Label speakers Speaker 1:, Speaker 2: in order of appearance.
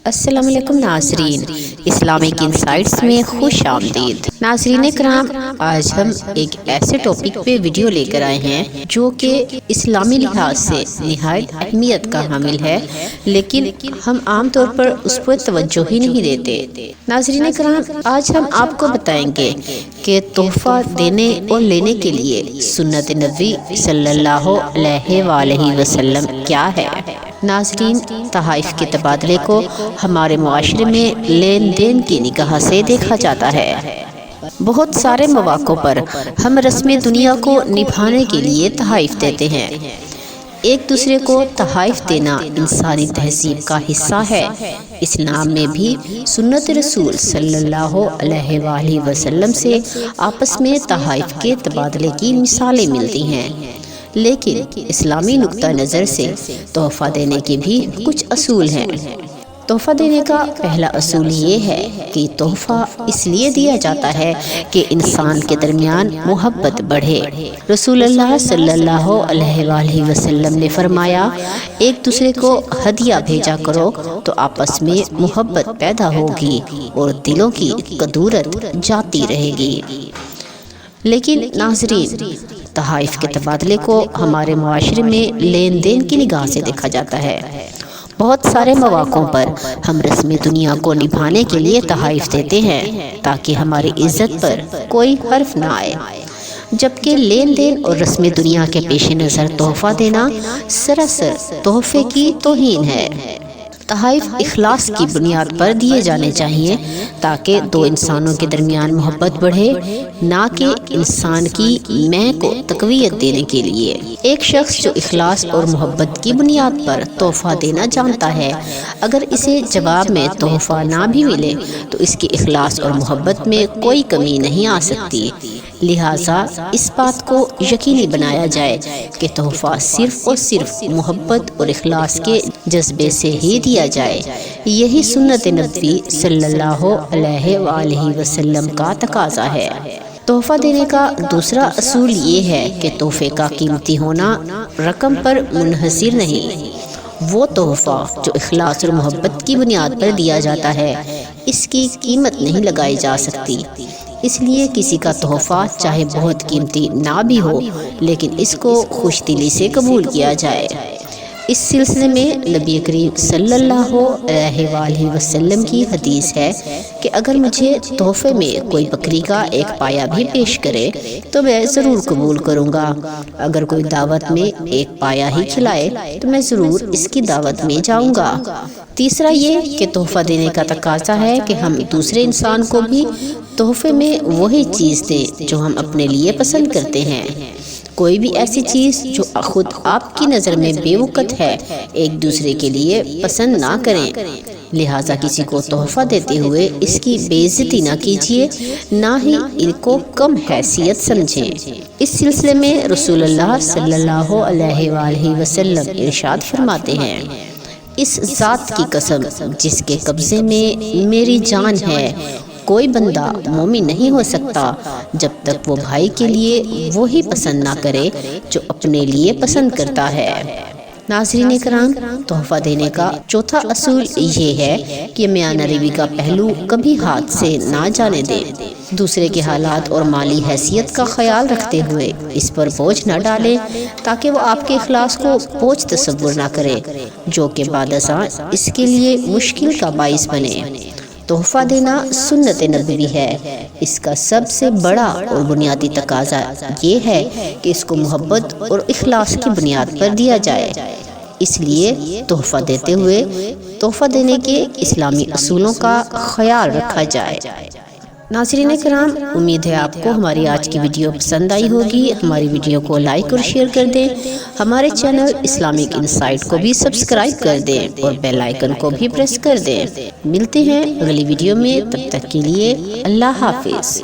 Speaker 1: السلام علیکم ناظرین، اسلامک انسائٹس میں خوش آمدید۔ ناظرین کرام، آج ہم ایک ایسے ٹاپک پہ ویڈیو لے کر آئے ہیں جو کہ اسلامی لحاظ سے نہایت اہمیت کا حامل ہے، لیکن ہم عام طور پر اس پر توجہ ہی نہیں دیتے۔ ناظرین کرام، آج ہم آپ کو بتائیں گے کہ تحفہ دینے اور لینے کے لیے سنت نبوی صلی اللہ علیہ وآلہ وسلم کیا ہے۔ ناظرین، تحائف کے تبادلے کو ہمارے معاشرے میں لین دین کی نگاہ سے دیکھا جاتا ہے۔ بہت سارے مواقع پر ہم رسم دنیا کو نبھانے کے لیے تحائف دیتے ہیں۔ ایک دوسرے کو تحائف دینا انسانی تہذیب کا حصہ ہے۔ اسلام میں بھی سنت رسول صلی اللہ علیہ وآلہ وسلم سے آپس میں تحائف کے تبادلے کی مثالیں ملتی ہیں، لیکن اسلامی نقطہ نظر سے تحفہ دینے کے بھی کچھ اصول ہیں۔ تحفہ دینے کا پہلا اصول یہ ہے کہ تحفہ اس لیے دیا جاتا ہے کہ انسان کے درمیان محبت بڑھے۔ رسول اللہ صلی اللہ علیہ وآلہ وسلم نے فرمایا، ایک دوسرے کو ہدیہ بھیجا کرو تو آپس میں محبت پیدا ہوگی اور دلوں کی کدورت جاتی رہے گی۔ لیکن ناظرین، تحائف کے تبادلے کو ہمارے معاشرے میں لین دین کی نگاہ سے دیکھا جاتا ہے۔ بہت سارے مواقعوں پر ہم رسم دنیا کو نبھانے کے لیے تحائف دیتے ہیں تاکہ ہماری عزت پر کوئی حرف نہ آئے، جبکہ لین دین اور رسم دنیا کے پیش نظر تحفہ دینا سراسر تحفے کی توہین ہے۔ تحائف اخلاص کی بنیاد پر دیے جانے چاہیے تاکہ دو انسانوں کے درمیان محبت بڑھے، نہ کہ انسان کی میں کو تقویت دینے کے لیے۔ ایک شخص جو اخلاص اور محبت کی بنیاد پر تحفہ دینا جانتا ہے، اگر اسے جواب میں تحفہ نہ بھی ملے تو اس کی اخلاص اور محبت میں کوئی کمی نہیں آ سکتی۔ لہٰذا اس بات کو یقینی بنایا جائے کہ تحفہ صرف اور صرف محبت اور اخلاص کے جذبے سے ہی دیا جائے۔ یہی سنت نبوی صلی اللہ علیہ وآلہ وسلم کا تقاضا ہے۔ تحفہ دینے کا دوسرا اصول یہ ہے کہ تحفے کا قیمتی ہونا رقم پر منحصر نہیں۔ وہ تحفہ جو اخلاص اور محبت کی بنیاد پر دیا جاتا ہے، اس کی قیمت نہیں لگائی جا سکتی۔ اس لیے کسی کا تحفہ چاہے بہت قیمتی نہ بھی ہو، لیکن اس کو خوش دلی سے قبول کیا جائے۔ اس سلسلے میں نبی کریم صلی اللہ علیہ وآلہ وسلم کی حدیث ہے کہ اگر مجھے تحفے میں کوئی بکری کا ایک پایا بھی پیش کرے تو میں ضرور قبول کروں گا۔ اگر کوئی دعوت میں ایک پایا ہی کھلائے تو میں ضرور اس کی دعوت میں جاؤں گا۔ تیسرا یہ کہ تحفہ دینے کا تقاضا ہے کہ ہم دوسرے انسان کو بھی تحفے میں وہی چیز دیں جو ہم اپنے لیے پسند کرتے ہیں۔ کوئی بھی ایسی چیز جو خود آپ کی نظر میں بے وقت ہے، ایک دوسرے کے لیے پسند نہ کریں۔ لہٰذا کسی کو تحفہ دیتے ہوئے اس کی بے عزتی نہ کیجیے، نہ ہی ان کو کم حیثیت سمجھیں۔ اس سلسلے میں رسول اللہ صلی اللہ علیہ وآلہ وسلم ارشاد فرماتے ہیں، اس ذات کی قسم جس کے قبضے میں میری جان ہے، کوئی بندہ مومن نہیں ہو سکتا جب تک وہ بھائی کے لیے وہی پسند نہ کرے جو اپنے لیے پسند کرتا ہے۔ ناظرین کرام، تحفہ دینے کا چوتھا اصول یہ ہے کہ میاں روی کا پہلو کبھی ہاتھ سے نہ جانے دیں۔ دوسرے کے حالات اور مالی حیثیت کا خیال رکھتے ہوئے اس پر بوجھ نہ ڈالیں تاکہ وہ آپ کے اخلاص کو بوجھ تصور نہ کرے، جو کہ بعد ازاں اس کے لیے مشکل کا باعث بنے۔ تحفہ دینا سنت نبوی ہے۔ اس کا سب سے بڑا اور بنیادی تقاضا یہ ہے کہ اس کو محبت اور اخلاص کی بنیاد پر دیا جائے۔ اس لیے تحفہ دیتے ہوئے تحفہ دینے کے اسلامی اصولوں کا خیال رکھا جائے۔ ناظرین کرام، امید ہے آپ کو ہماری آج کی ویڈیو پسند آئی ہوگی۔ ہماری ویڈیو کو لائک اور شیئر کر دیں، ہمارے چینل اسلامک انسائٹ کو بھی سبسکرائب کر دیں اور بیل آئیکن کو بھی پریس کر دیں۔ ملتے ہیں اگلی ویڈیو میں، تب تک کے لیے اللہ حافظ۔